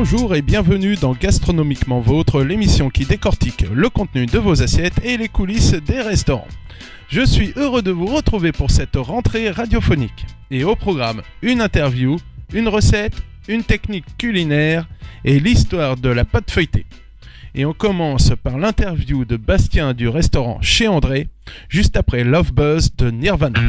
Bonjour et bienvenue dans Gastronomiquement Vôtre, l'émission qui décortique le contenu de vos assiettes et les coulisses des restaurants. Je suis heureux de vous retrouver pour cette rentrée radiophonique. Et au programme, une interview, une recette, une technique culinaire et l'histoire de la pâte feuilletée. Et on commence par l'interview de Bastien du restaurant Chez André, juste après Love Buzz de Nirvana.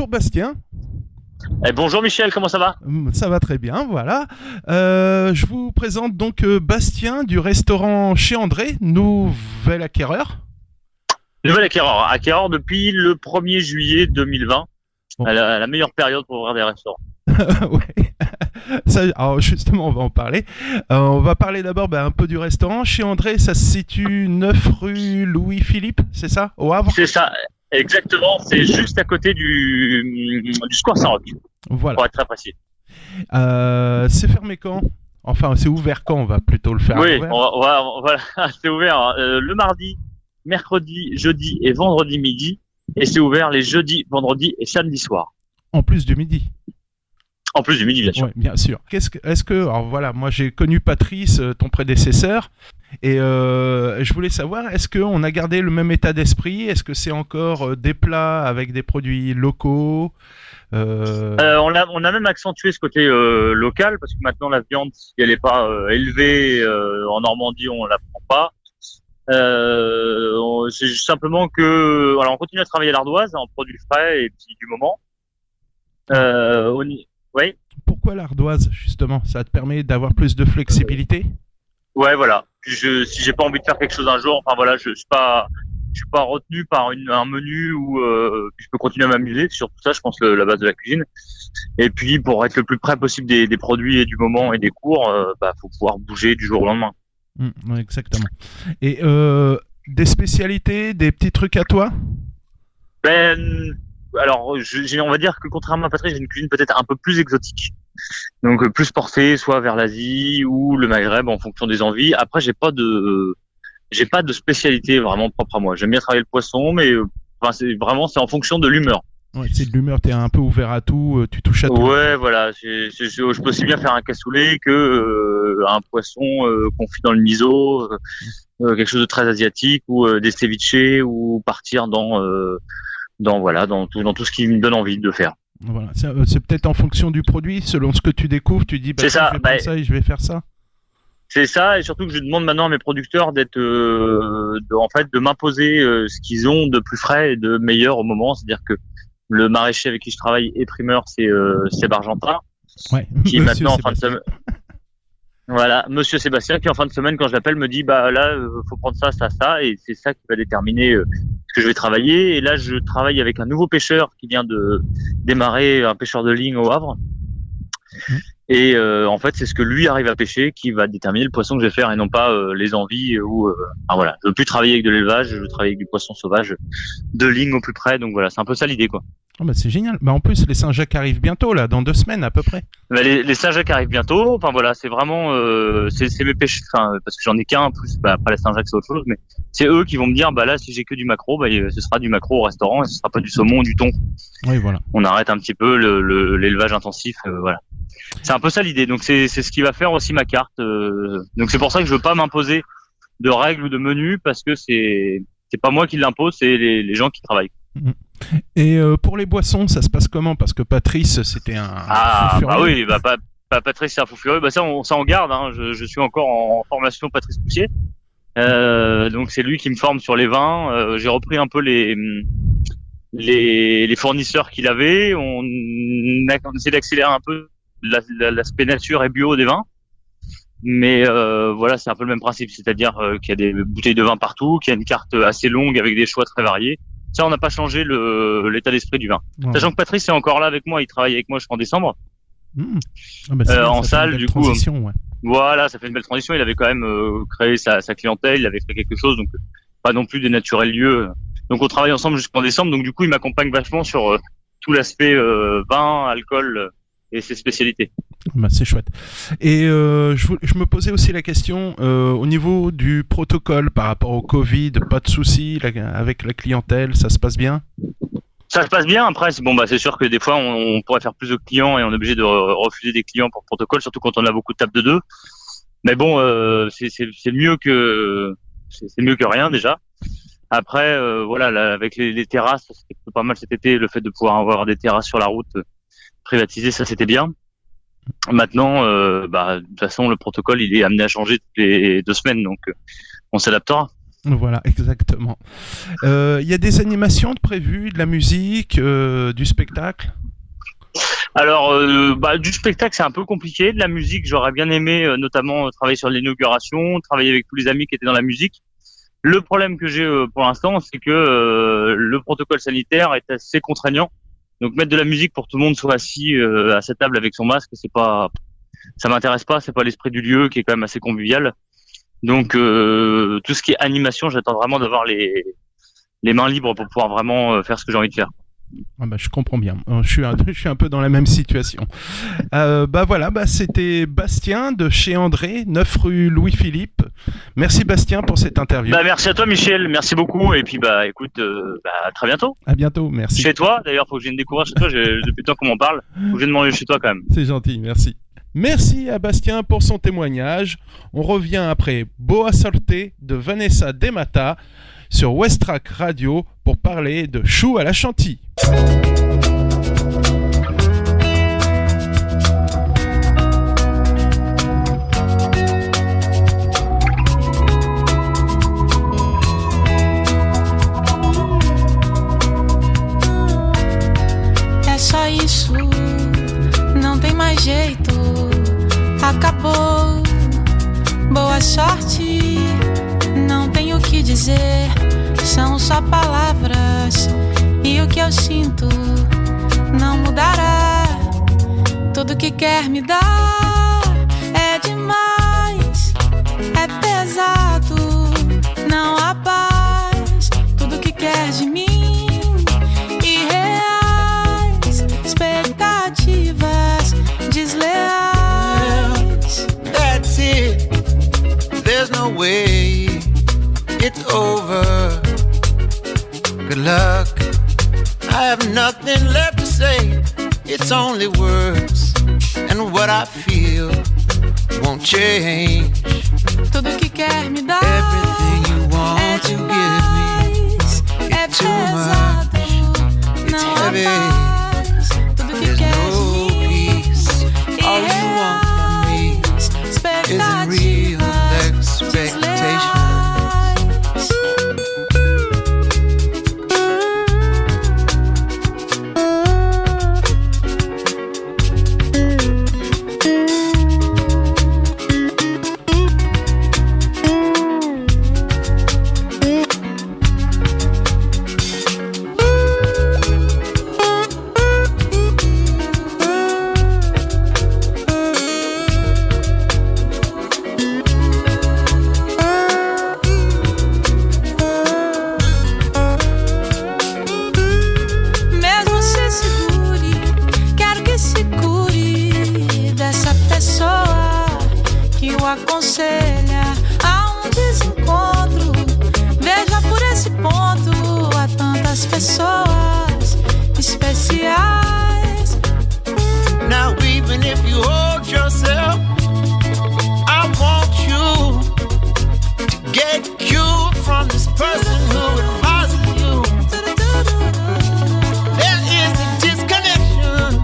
Bastien. Bonjour Michel, comment ça va ? Ça va très bien, voilà. Je vous présente donc Bastien du restaurant Chez André, nouvel acquéreur. Nouvel acquéreur depuis le 1er juillet 2020, bon. la meilleure période pour ouvrir des restaurants. Ouais. Ça, alors justement, on va en parler. On va parler d'abord un peu du restaurant. Chez André, ça se situe 9 rue Louis-Philippe, c'est ça, au Havre ? C'est ça. Exactement, c'est juste à côté du Square Saint-Roch. Voilà. Pour être très précis. C'est fermé quand ? Enfin, c'est ouvert quand ? On va plutôt le faire. Oui, voilà, c'est ouvert le mardi, mercredi, jeudi et vendredi midi. Et c'est ouvert les jeudis, vendredis et samedi soir. En plus du midi. En plus du midi, bien sûr. Oui, bien sûr. Alors voilà, moi j'ai connu Patrice, ton prédécesseur, Et je voulais savoir, est-ce qu'on a gardé le même état d'esprit? Est-ce que c'est encore des plats avec des produits locaux? On a même accentué ce côté local parce que maintenant la viande, si elle n'est pas élevée en Normandie, on la prend pas. C'est juste simplement que, voilà, on continue à travailler l'ardoise en produits frais et puis du moment. Oui, Pourquoi l'ardoise, justement? Ça te permet d'avoir plus de flexibilité? ouais, voilà. Puis si j'ai pas envie de faire quelque chose un jour, enfin voilà, je suis pas retenu par un menu où je peux continuer à m'amuser. C'est surtout ça, je pense, la base de la cuisine. Et puis pour être le plus près possible des produits et du moment et des cours, faut pouvoir bouger du jour au lendemain. Ouais, exactement. Et des spécialités, des petits trucs à toi? Alors, on va dire que contrairement à Patrick, j'ai une cuisine peut-être un peu plus exotique. Donc plus portée soit vers l'Asie ou le Maghreb en fonction des envies. Après, j'ai pas de spécialité vraiment propre à moi. J'aime bien travailler le poisson, mais c'est en fonction de l'humeur. Ouais, c'est de l'humeur, t'es un peu ouvert à tout, tu touches à tout. Ouais, voilà. Je peux aussi bien faire un cassoulet que un poisson confit dans le miso, quelque chose de très asiatique ou des ceviches ou partir dans tout ce qui me donne envie de faire. Voilà, c'est peut-être en fonction du produit, selon ce que tu découvres, tu dis C'est ça, je vais prendre ça et je vais faire ça. c'est ça, et surtout que je demande maintenant à mes producteurs de m'imposer ce qu'ils ont de plus frais et de meilleur au moment. C'est-à-dire que le maraîcher avec qui je travaille est primeur, c'est Bargentin, Ouais. qui est Monsieur maintenant en fin de Sébastien. semaine. Voilà, Monsieur Sébastien, qui en fin de semaine, quand je l'appelle, me dit bah là, faut prendre ça, ça, ça, et c'est ça qui va déterminer ce que je vais travailler. Et là, je travaille avec un nouveau pêcheur qui vient de démarrer, un pêcheur de ligne au Havre. Et en fait, c'est ce que lui arrive à pêcher qui va déterminer le poisson que je vais faire et non pas les envies voilà, je veux plus travailler avec de l'élevage, je veux travailler avec du poisson sauvage de ligne au plus près. Donc voilà, c'est un peu ça l'idée, quoi. Oh, bah, c'est génial. Bah, en plus, les Saint-Jacques arrivent bientôt, là, dans 2 semaines à peu près. Bah, les Saint-Jacques arrivent bientôt. Enfin voilà, c'est vraiment c'est mes pêches. Enfin parce que j'en ai qu'un en plus. Bah, après les Saint-Jacques c'est autre chose, mais c'est eux qui vont me dire bah là si j'ai que du maquereau, bah ce sera du maquereau au restaurant et ce sera pas du saumon ou du thon. Oui, voilà. On arrête un petit peu l'élevage intensif. Voilà. C'est un peu ça l'idée. Donc c'est ce qui va faire aussi ma carte. Donc c'est pour ça que je veux pas m'imposer de règles ou de menus parce que c'est pas moi qui l'impose, c'est les gens qui travaillent. Et pour les boissons, ça se passe comment? Parce que Patrice, c'était un fou Bah furieux. oui, Patrice c'est un fou furieux. Bah ça on garde. Hein. Je suis encore en formation Patrice Poussier. Donc c'est lui qui me forme sur les vins. J'ai repris un peu les fournisseurs qu'il avait. On essaie d'accélérer un peu l'aspect nature et bio des vins. Mais voilà, c'est un peu le même principe, c'est-à-dire qu'il y a des bouteilles de vin partout, qu'il y a une carte assez longue avec des choix très variés. Ça, on n'a pas changé l'état d'esprit du vin. Ouais. Sachant que Patrice est encore là avec moi, il travaille avec moi jusqu'en décembre. Ah bah, c'est bien, En ça fait une salle, belle du coup. transition, ouais. Voilà, ça fait une belle transition. Il avait quand même créé sa clientèle, il avait fait quelque chose, donc pas non plus des naturels lieux. Donc on travaille ensemble jusqu'en décembre, donc du coup il m'accompagne vachement sur tout l'aspect vin, alcool et ses spécialités. Bah, c'est chouette. Et je me posais aussi la question au niveau du protocole par rapport au Covid, pas de soucis avec la clientèle, ça se passe bien? Ça se passe bien. Après, c'est sûr que des fois on pourrait faire plus de clients et on est obligé de refuser des clients pour protocole, surtout quand on a beaucoup de tables de deux. Mais bon, c'est mieux que rien déjà. Après, voilà, là, avec les terrasses, c'était pas mal cet été. Le fait de pouvoir avoir des terrasses sur la route privatisées, ça c'était bien. Maintenant, de toute façon, le protocole, il est amené à changer toutes les 2 semaines, donc on s'adaptera. Voilà, exactement. Il y a des animations de prévues, de la musique, du spectacle? Alors, du spectacle, c'est un peu compliqué. De la musique, j'aurais bien aimé, notamment travailler sur l'inauguration, travailler avec tous les amis qui étaient dans la musique. Le problème que j'ai pour l'instant, c'est que le protocole sanitaire est assez contraignant. Donc mettre de la musique pour que tout le monde soit assis à sa table avec son masque, ça m'intéresse pas. C'est pas l'esprit du lieu qui est quand même assez convivial. Donc tout ce qui est animation, j'attends vraiment d'avoir les mains libres pour pouvoir vraiment faire ce que j'ai envie de faire. Ah bah, je comprends bien. Je suis un peu dans la même situation. Voilà, c'était Bastien de chez André, 9 rue Louis-Philippe. Merci Bastien pour cette interview. Merci à toi Michel, merci beaucoup. Et puis écoute, à très bientôt. À bientôt, merci. Chez toi, d'ailleurs, faut que je vienne découvrir chez toi. Depuis le temps qu'on m'en parle, faut que je vienne manger chez toi quand même. C'est gentil, merci. Merci à Bastien pour son témoignage. On revient après Boa Sorte de Vanessa Demata sur Westrack Radio pour parler de Chou à la Chantilly. É só isso, não tem mais jeito, acabou. Boa sorte, não tenho o que dizer, são só palavras e o que eu sinto não mudará. Tudo que quer me dar é demais, é pesado, não há paz. Tudo que quer de mim, irreais, expectativas desleais. That's it, there's no way it's over. Good luck, I have nothing left to say. It's only words, and what I feel won't change. Tudo que quer me dar Everything you want é to give me, demais, é it's too pesado, much, it's não há heavy. paz. Tudo que There's quer no de mim, peace. All you want from me irreais, isn't real expectativas expectations. desleais. Mesmo se segure, quero que se cure dessa pessoa que o aconselha a um desencontro. Veja por esse ponto, há tantas pessoas especiais. Now even if you hold yourself, I want you to get cured from this person who advises you. There is a disconnection.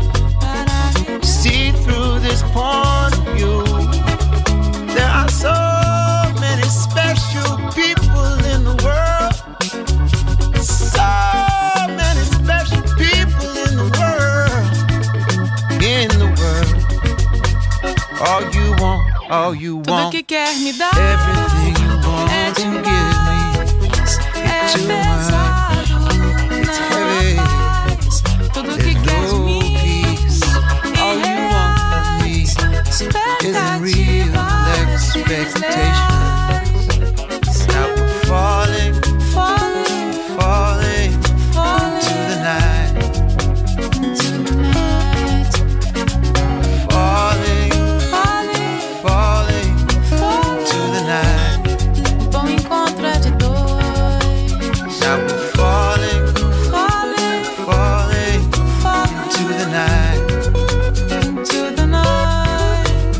See through this point of view. There are so many special people in the world. So many special people in the world. In the world. All you Tudo want, que quer me dar everything you want é to give me. demais, é too pesado, it's não heavy. há paz. Tudo que There's quer de no mim, peace. All you want from me irreais, isn't real expectations. expectativas Now we're falling, falling, falling falling to the night. into the night. Falling, Falling, falling falling. to the night. Bom encontro é de dois. Now we're falling, Falling, falling falling to the night. into the night.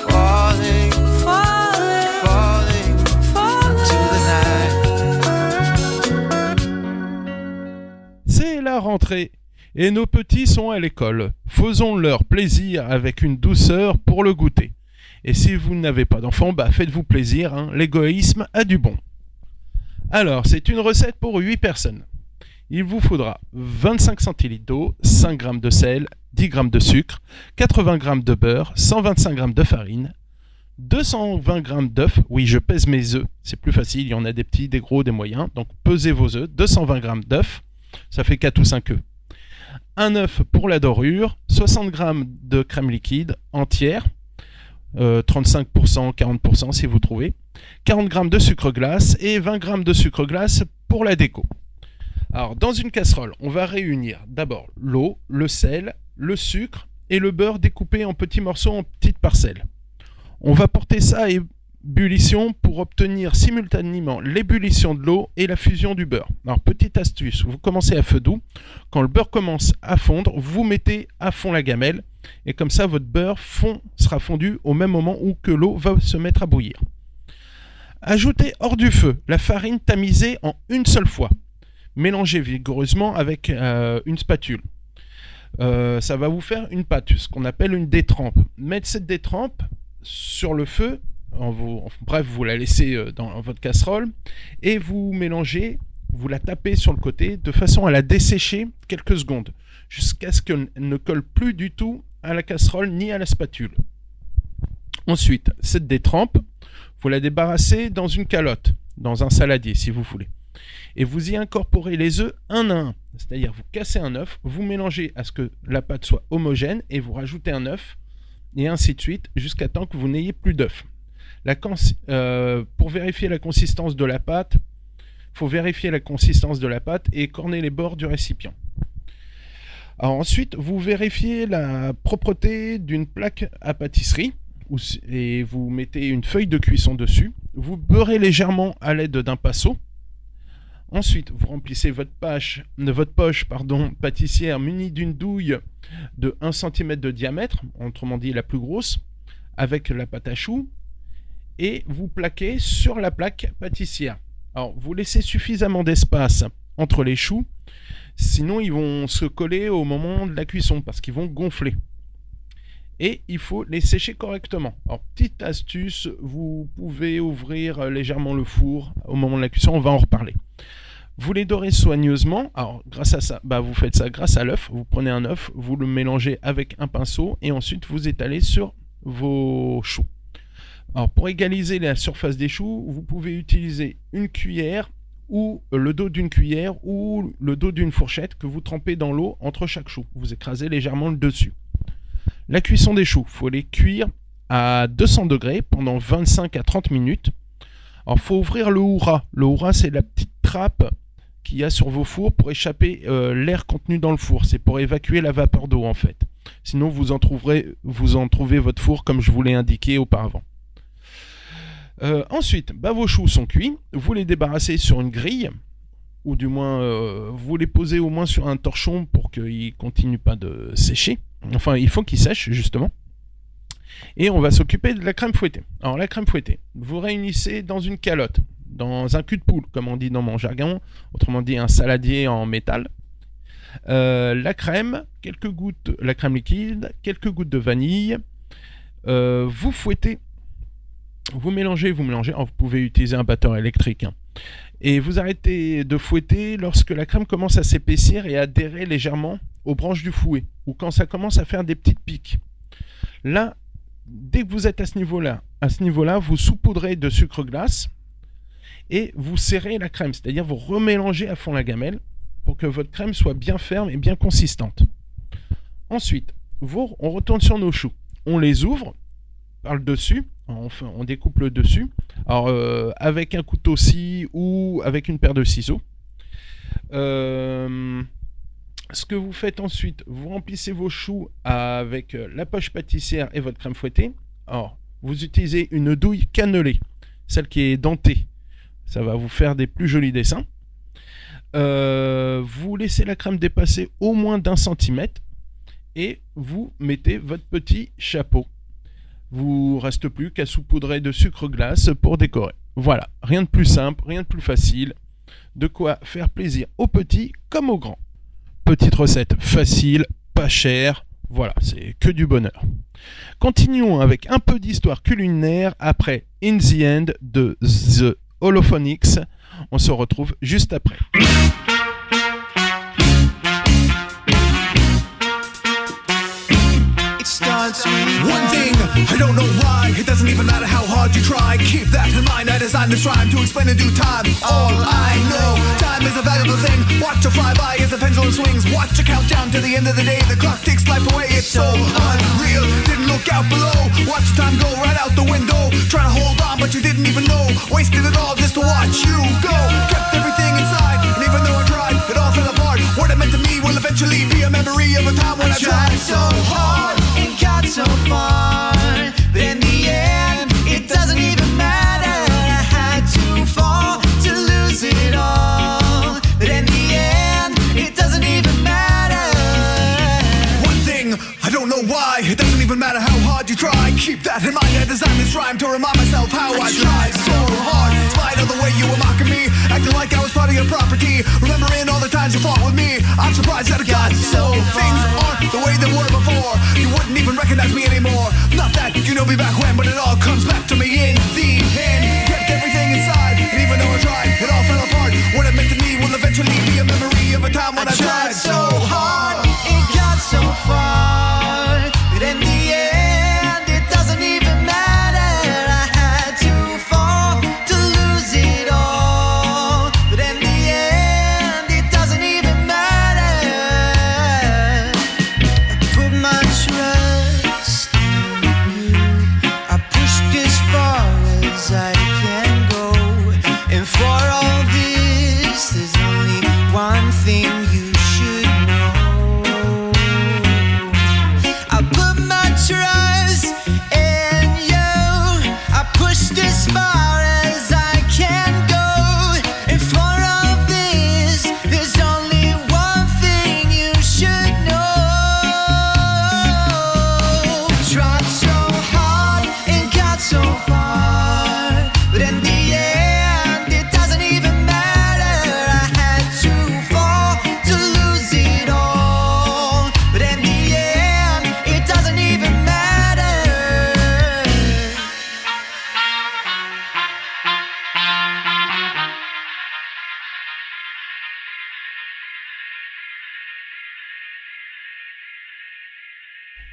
Falling, Falling, falling to the falling. night. C'est la rentrée et nos petits sont à l'école. Faisons-leur plaisir avec une douceur pour le goûter. Et si vous n'avez pas d'enfants, faites-vous plaisir, hein, l'égoïsme a du bon. Alors, c'est une recette pour 8 personnes. Il vous faudra 25 centilitres d'eau, 5 g de sel, 10 g de sucre, 80 g de beurre, 125 g de farine, 220 g d'œufs. Oui, je pèse mes œufs, c'est plus facile, il y en a des petits, des gros, des moyens. Donc pesez vos œufs, 220 g d'œufs, ça fait 4 ou 5 œufs. Un œuf pour la dorure, 60 g de crème liquide entière, 35%, 40% si vous trouvez, 40 g de sucre glace et 20 g de sucre glace pour la déco. Alors, dans une casserole, on va réunir d'abord l'eau, le sel, le sucre et le beurre découpé en petits morceaux, en petites parcelles. On va porter ça ébullition pour obtenir simultanément l'ébullition de l'eau et la fusion du beurre. Alors, petite astuce, vous commencez à feu doux. Quand le beurre commence à fondre, vous mettez à fond la gamelle. Et comme ça, votre beurre sera fondu au même moment où que l'eau va se mettre à bouillir. Ajoutez hors du feu la farine tamisée en une seule fois. Mélangez vigoureusement avec une spatule. Ça va vous faire une pâte, ce qu'on appelle une détrempe. Mettez cette détrempe sur le feu. Vous la laissez dans votre casserole et vous mélangez, vous la tapez sur le côté de façon à la dessécher quelques secondes jusqu'à ce qu'elle ne colle plus du tout à la casserole ni à la spatule. Ensuite, cette détrempe, vous la débarrassez dans une calotte, dans un saladier si vous voulez. Et vous y incorporez les œufs un à un. C'est-à-dire vous cassez un œuf, vous mélangez à ce que la pâte soit homogène et vous rajoutez un œuf et ainsi de suite jusqu'à temps que vous n'ayez plus d'œufs. Pour vérifier la consistance de la pâte, il faut vérifier la consistance de la pâte et corner les bords du récipient. Alors ensuite, vous vérifiez la propreté d'une plaque à pâtisserie et vous mettez une feuille de cuisson dessus. Vous beurrez légèrement à l'aide d'un pinceau. Ensuite, vous remplissez votre poche pâtissière munie d'une douille de 1 cm de diamètre, autrement dit la plus grosse, avec la pâte à choux, et vous plaquez sur la plaque pâtissière. Alors, vous laissez suffisamment d'espace entre les choux, sinon ils vont se coller au moment de la cuisson parce qu'ils vont gonfler. Et il faut les sécher correctement. Alors, petite astuce, vous pouvez ouvrir légèrement le four au moment de la cuisson, on va en reparler. Vous les dorez soigneusement. Alors, grâce à ça, vous faites ça grâce à l'œuf. Vous prenez un œuf, vous le mélangez avec un pinceau et ensuite vous étalez sur vos choux. Alors, pour égaliser la surface des choux, vous pouvez utiliser une cuillère ou le dos d'une cuillère ou le dos d'une fourchette que vous trempez dans l'eau entre chaque chou. Vous écrasez légèrement le dessus. La cuisson des choux, il faut les cuire à 200 degrés pendant 25 à 30 minutes. Alors, il faut ouvrir le hourat. Le hourat, c'est la petite trappe qu'il y a sur vos fours pour échapper l'air contenu dans le four. C'est pour évacuer la vapeur d'eau, en fait. Sinon, vous en trouvez votre four comme je vous l'ai indiqué auparavant. Ensuite, vos choux sont cuits. Vous les débarrassez sur une grille, ou du moins, vous les posez au moins sur un torchon pour qu'ils ne continuent pas de sécher. Enfin, il faut qu'ils sèchent, justement. Et on va s'occuper de la crème fouettée. Alors, la crème fouettée, vous réunissez dans une calotte, dans un cul de poule, comme on dit dans mon jargon, autrement dit un saladier en métal. La crème liquide, quelques gouttes de vanille. Vous fouettez. Vous mélangez. Alors, vous pouvez utiliser un batteur électrique. Et vous arrêtez de fouetter lorsque la crème commence à s'épaissir et à adhérer légèrement aux branches du fouet, ou quand ça commence à faire des petites piques. Là, dès que vous êtes à ce niveau-là, vous saupoudrez de sucre glace et vous serrez la crème, c'est-à-dire vous remélangez à fond la gamelle pour que votre crème soit bien ferme et bien consistante. Ensuite, on retourne sur nos choux. On les ouvre par le dessus, on découpe le dessus, alors avec un couteau-scie ou avec une paire de ciseaux. Ce que vous faites ensuite, vous remplissez vos choux avec la poche pâtissière et votre crème fouettée. Alors, vous utilisez une douille cannelée, celle qui est dentée. Ça va vous faire des plus jolis dessins. Vous laissez la crème dépasser au moins d'1 centimètre et vous mettez votre petit chapeau. Vous ne reste plus qu'à saupoudrer de sucre glace pour décorer. Voilà, rien de plus simple, rien de plus facile. De quoi faire plaisir aux petits comme aux grands. Petite recette facile, pas chère, voilà, c'est que du bonheur. Continuons avec un peu d'histoire culinaire après In the End de The Holophonics. On se retrouve juste après. One thing, I don't know why. It doesn't even matter how hard you try. Keep that in mind. I designed this rhyme to explain in due time. All I know, time is a valuable thing. Watch it fly by as the pendulum swings. Watch it count down to the end of the day. The clock takes life away. It's so unreal. Didn't look out below. Watch time go right out the window. Trying to hold on, but you didn't even know. Wasted it all just to watch you go. Kept everything inside, and even though I tried, it all fell apart. What it meant to me will eventually be a memory of a time when I tried so hard and got so far. But in the end, it doesn't even matter. Keep that in mind, I designed this rhyme to remind myself how I tried so hard. In spite of the way you were mocking me, acting like I was part of your property. Remembering all the times you fought with me, I'm surprised that it got so. Things aren't the way they were before. You wouldn't even recognize me anymore. Not that you know me back when, but it all comes back to me in the end. Kept everything inside, and even though I tried, it all fell apart. What it meant to me will eventually be a memory of a time when I tried so hard. It got so far, but in the end, it doesn't even matter. I had to fall to lose it all, but in the end, it doesn't even matter. I put my trust in you. I pushed as far as I can go, and for all this, there's only one thing you should know. I put my trust in you. I pushed as far as I can go, and for all this, there's only one thing you should know. Tried so hard and got so far, but in the end, it doesn't even matter. I had to fall to lose it all, but in the end, it doesn't even matter.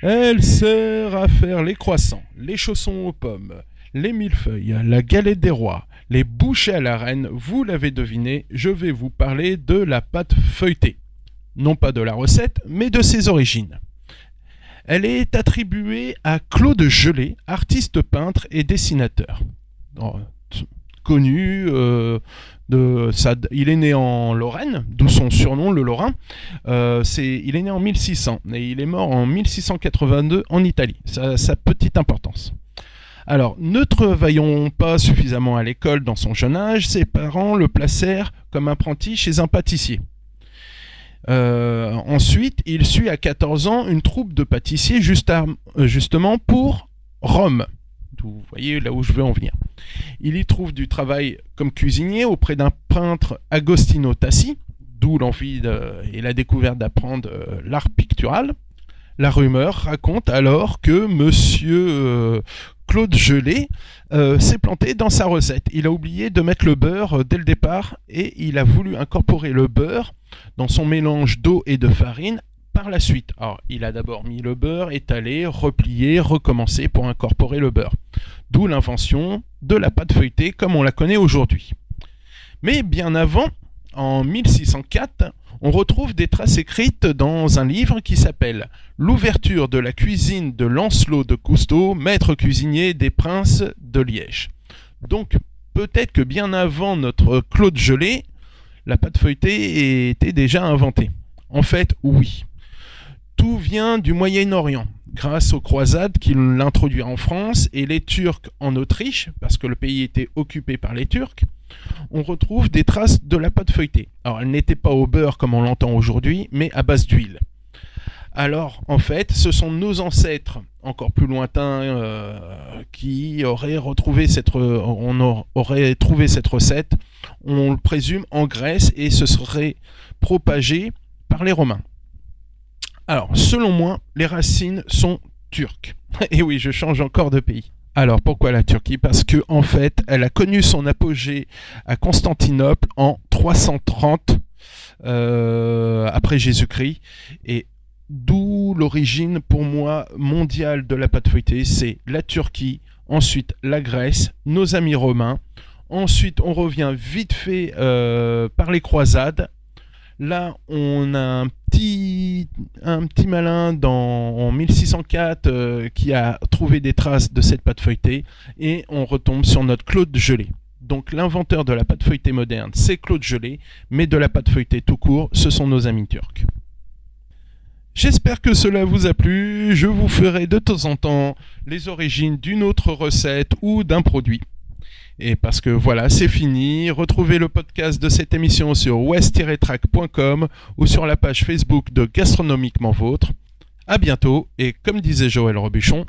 Elle sert à faire les croissants, les chaussons aux pommes, les millefeuilles, la galette des rois, les bouchées à la reine. Vous l'avez deviné, je vais vous parler de la pâte feuilletée. Non pas de la recette, mais de ses origines. Elle est attribuée à Claude Gelée, artiste peintre et dessinateur. Connu, il est né en Lorraine, d'où son surnom, le Lorrain. Il est né en 1600 et il est mort en 1682 en Italie. Ça a sa petite importance. Alors, ne travaillant pas suffisamment à l'école dans son jeune âge, ses parents le placèrent comme apprenti chez un pâtissier. Ensuite, il suit à 14 ans une troupe de pâtissiers justement pour Rome. Vous voyez là où je veux en venir. Il y trouve du travail comme cuisinier auprès d'un peintre Agostino Tassi, d'où l'envie et la découverte d'apprendre l'art pictural. La rumeur raconte alors que monsieur Claude Gelée s'est planté dans sa recette. Il a oublié de mettre le beurre dès le départ et il a voulu incorporer le beurre dans son mélange d'eau et de farine par la suite. Alors, il a d'abord mis le beurre, étalé, replié, recommencé pour incorporer le beurre. D'où l'invention de la pâte feuilletée comme on la connaît aujourd'hui. Mais bien avant, en 1604, on retrouve des traces écrites dans un livre qui s'appelle « L'ouverture de la cuisine de Lancelot de Cousteau, maître cuisinier des princes de Liège ». Donc, peut-être que bien avant notre Claude Gelée, la pâte feuilletée était déjà inventée. En fait, oui. Tout vient du Moyen-Orient, grâce aux croisades qui l'introduisent en France et les Turcs en Autriche, parce que le pays était occupé par les Turcs. On retrouve des traces de la pâte feuilletée. Alors, elle n'était pas au beurre comme on l'entend aujourd'hui, mais à base d'huile. Alors, en fait, ce sont nos ancêtres, encore plus lointains, qui auraient trouvé cette recette, on le présume, en Grèce, et se serait propagé par les Romains. Alors, selon moi, les racines sont turques. Et oui, je change encore de pays. Alors, pourquoi la Turquie ? Parce que, en fait, elle a connu son apogée à Constantinople en 330 après Jésus-Christ. Et d'où l'origine, pour moi, mondiale de la pâte feuilletée, c'est la Turquie, ensuite la Grèce, nos amis romains. Ensuite, on revient vite fait par les croisades. Là, on a un petit malin en 1604 qui a trouvé des traces de cette pâte feuilletée et on retombe sur notre Claude Gelée. Donc l'inventeur de la pâte feuilletée moderne, c'est Claude Gelée, mais de la pâte feuilletée tout court, ce sont nos amis turcs. J'espère que cela vous a plu. Je vous ferai de temps en temps les origines d'une autre recette ou d'un produit. Et parce que voilà, c'est fini. Retrouvez le podcast de cette émission sur west-track.com ou sur la page Facebook de Gastronomiquement Vôtre. À bientôt et comme disait Joël Robuchon...